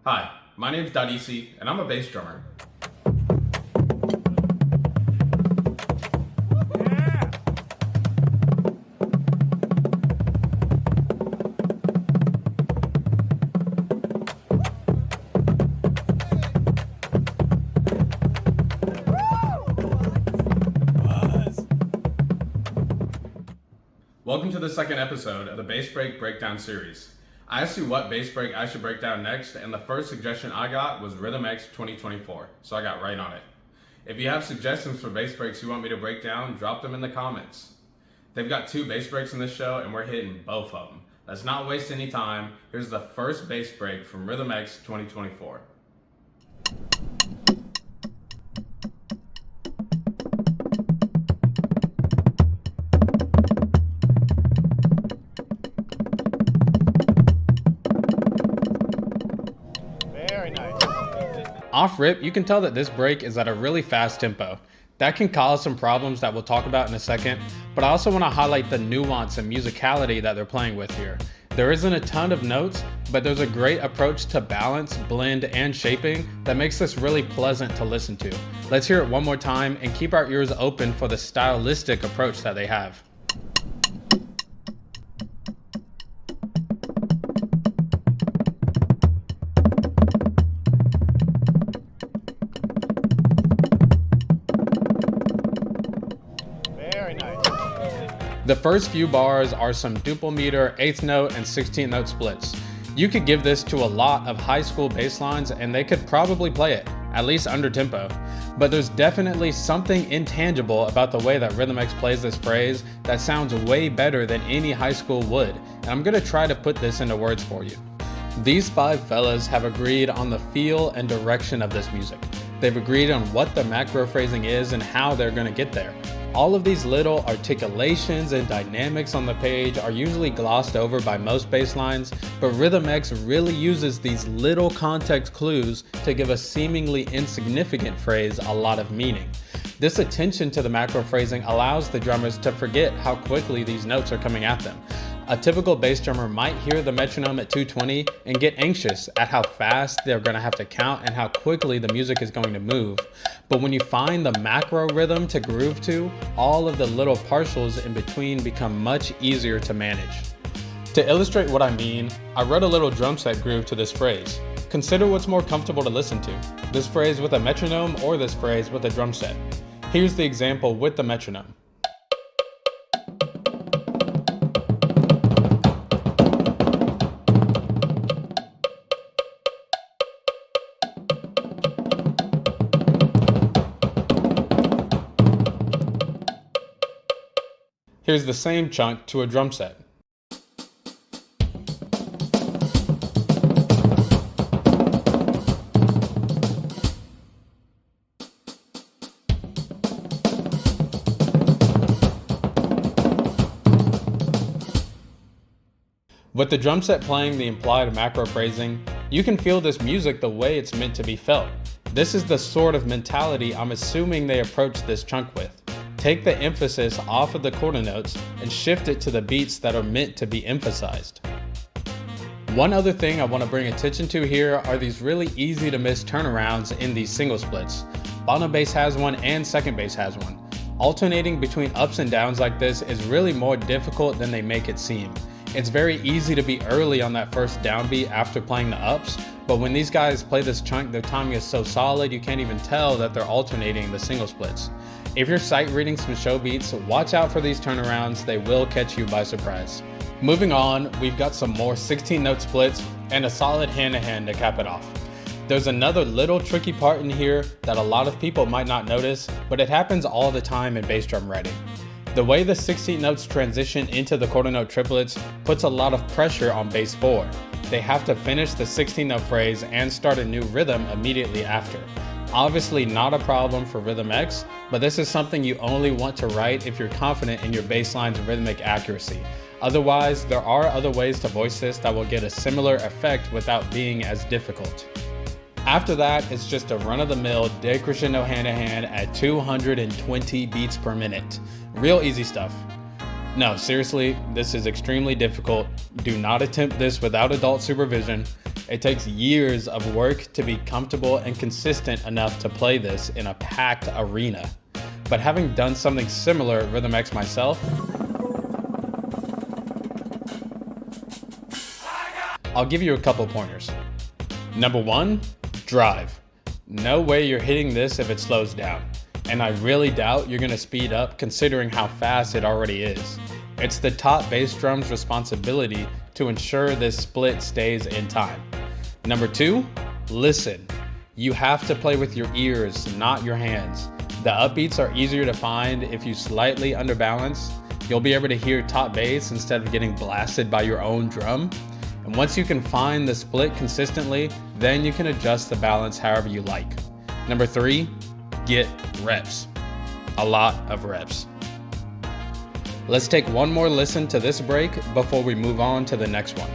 Hi, my name is Dadisi, and I'm a bass drummer. Welcome to the second episode of the Bass Break Breakdown series. I asked you what bass break I should break down next, and the first suggestion I got was Rhythm X 2024, so I got right on it. If you have suggestions for bass breaks you want me to break down, drop them in the comments. They've got 2 bass breaks in this show, and we're hitting both of them. Let's not waste any time. Here's the first bass break from Rhythm X 2024. Off rip, you can tell that this break is at a really fast tempo. That can cause some problems that we'll talk about in a second, but I also want to highlight the nuance and musicality that they're playing with here. There isn't a ton of notes, but there's a great approach to balance, blend, and shaping that makes this really pleasant to listen to. Let's hear it one more time and keep our ears open for the stylistic approach that they have. The first few bars are some duple meter, 8th note, and 16th note splits. You could give this to a lot of high school bass lines and they could probably play it, at least under tempo. But there's definitely something intangible about the way that Rhythm X plays this phrase that sounds way better than any high school would, and I'm gonna try to put this into words for you. These 5 fellas have agreed on the feel and direction of this music. They've agreed on what the macro phrasing is and how they're gonna get there. All of these little articulations and dynamics on the page are usually glossed over by most bass lines, but Rhythm X really uses these little context clues to give a seemingly insignificant phrase a lot of meaning. This attention to the macro phrasing allows the drummers to forget how quickly these notes are coming at them. A typical bass drummer might hear the metronome at 220 and get anxious at how fast they're going to have to count and how quickly the music is going to move. But when you find the macro rhythm to groove to, all of the little partials in between become much easier to manage. To illustrate what I mean, I wrote a little drum set groove to this phrase. Consider what's more comfortable to listen to, this phrase with a metronome or this phrase with a drum set. Here's the example with the metronome. Here's the same chunk to a drum set. With the drum set playing the implied macro phrasing, you can feel this music the way it's meant to be felt. This is the sort of mentality I'm assuming they approach this chunk with. Take the emphasis off of the quarter notes and shift it to the beats that are meant to be emphasized. One other thing I want to bring attention to here are these really easy to miss turnarounds in these single splits. Bottom bass has one and second bass has one. Alternating between ups and downs like this is really more difficult than they make it seem. It's very easy to be early on that first downbeat after playing the ups, but when these guys play this chunk, their timing is so solid you can't even tell that they're alternating the single splits. If you're sight reading some show beats, watch out for these turnarounds, they will catch you by surprise. Moving on, we've got some more 16 note splits and a solid hand-to-hand to cap it off. There's another little tricky part in here that a lot of people might not notice, but it happens all the time in bass drum writing. The way the 16 notes transition into the quarter note triplets puts a lot of pressure on bass 4. They have to finish the 16 note phrase and start a new rhythm immediately after. Obviously not a problem for Rhythm X, but this is something you only want to write if you're confident in your bass line's rhythmic accuracy. Otherwise, there are other ways to voice this that will get a similar effect without being as difficult. After that, it's just a run-of-the-mill decrescendo hand-to-hand at 220 beats per minute. Real easy stuff. No, seriously, this is extremely difficult. Do not attempt this without adult supervision. It takes years of work to be comfortable and consistent enough to play this in a packed arena. But having done something similar at Rhythm X myself, I'll give you a couple pointers. Number 1, drive. No way you're hitting this if it slows down. And I really doubt you're gonna speed up considering how fast it already is. It's the top bass drum's responsibility to ensure this split stays in time. Number 2, listen. You have to play with your ears, not your hands. The upbeats are easier to find if you slightly underbalance. You'll be able to hear top bass instead of getting blasted by your own drum. And once you can find the split consistently, then you can adjust the balance however you like. Number 3, get reps. A lot of reps. Let's take one more listen to this break before we move on to the next one.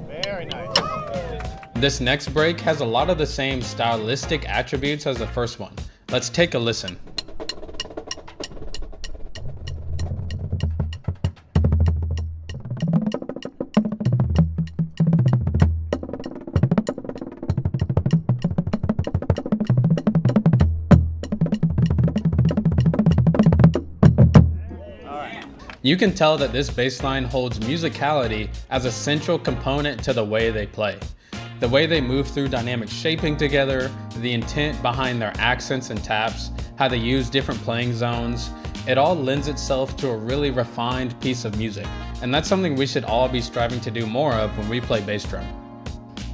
Very nice. This next break has a lot of the same stylistic attributes as the first one. Let's take a listen. You can tell that this bass line holds musicality as a central component to the way they play. The way they move through dynamic shaping together, the intent behind their accents and taps, how they use different playing zones, it all lends itself to a really refined piece of music. And that's something we should all be striving to do more of when we play bass drum.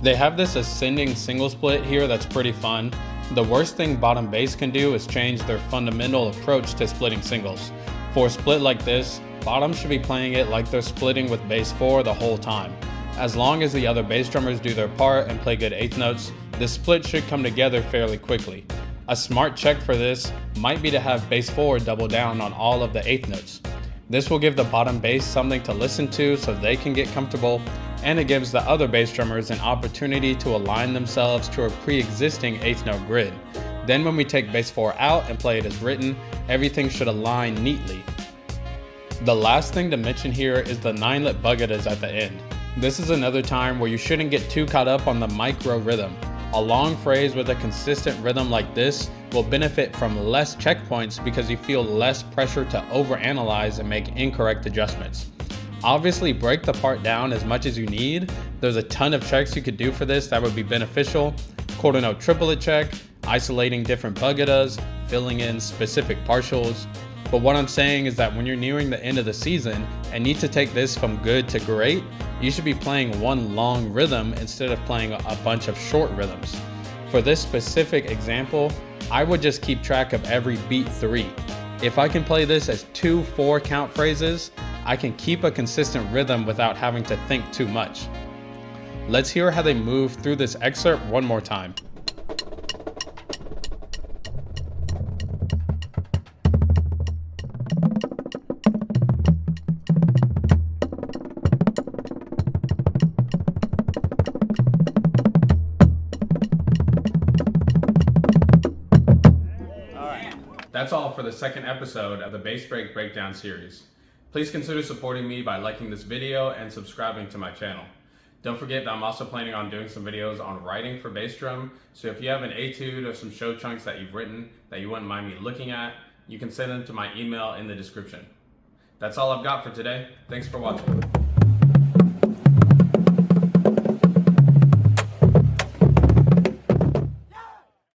They have this ascending single split here that's pretty fun. The worst thing bottom bass can do is change their fundamental approach to splitting singles. For a split like this, bottom should be playing it like they're splitting with bass 4 the whole time. As long as the other bass drummers do their part and play good eighth notes, the split should come together fairly quickly. A smart check for this might be to have bass 4 double down on all of the eighth notes. This will give the bottom bass something to listen to so they can get comfortable, and it gives the other bass drummers an opportunity to align themselves to a pre-existing eighth note grid. Then when we take bass 4 out and play it as written, everything should align neatly. The last thing to mention here is the 9-lit buggettas at the end. This is another time where you shouldn't get too caught up on the micro rhythm. A long phrase with a consistent rhythm like this will benefit from less checkpoints because you feel less pressure to overanalyze and make incorrect adjustments. Obviously, break the part down as much as you need. There's a ton of checks you could do for this that would be beneficial. Quarter note triplet check, isolating different buggettas, filling in specific partials. But what I'm saying is that when you're nearing the end of the season and need to take this from good to great, you should be playing one long rhythm instead of playing a bunch of short rhythms. For this specific example, I would just keep track of every beat 3. If I can play this as 2 4-count phrases, I can keep a consistent rhythm without having to think too much. Let's hear how they move through this excerpt one more time. That's all for the second episode of the Bass Break Breakdown series. Please consider supporting me by liking this video and subscribing to my channel. Don't forget that I'm also planning on doing some videos on writing for bass drum, so if you have an etude or some show chunks that you've written that you wouldn't mind me looking at, you can send them to my email in the description. That's all I've got for today. Thanks for watching.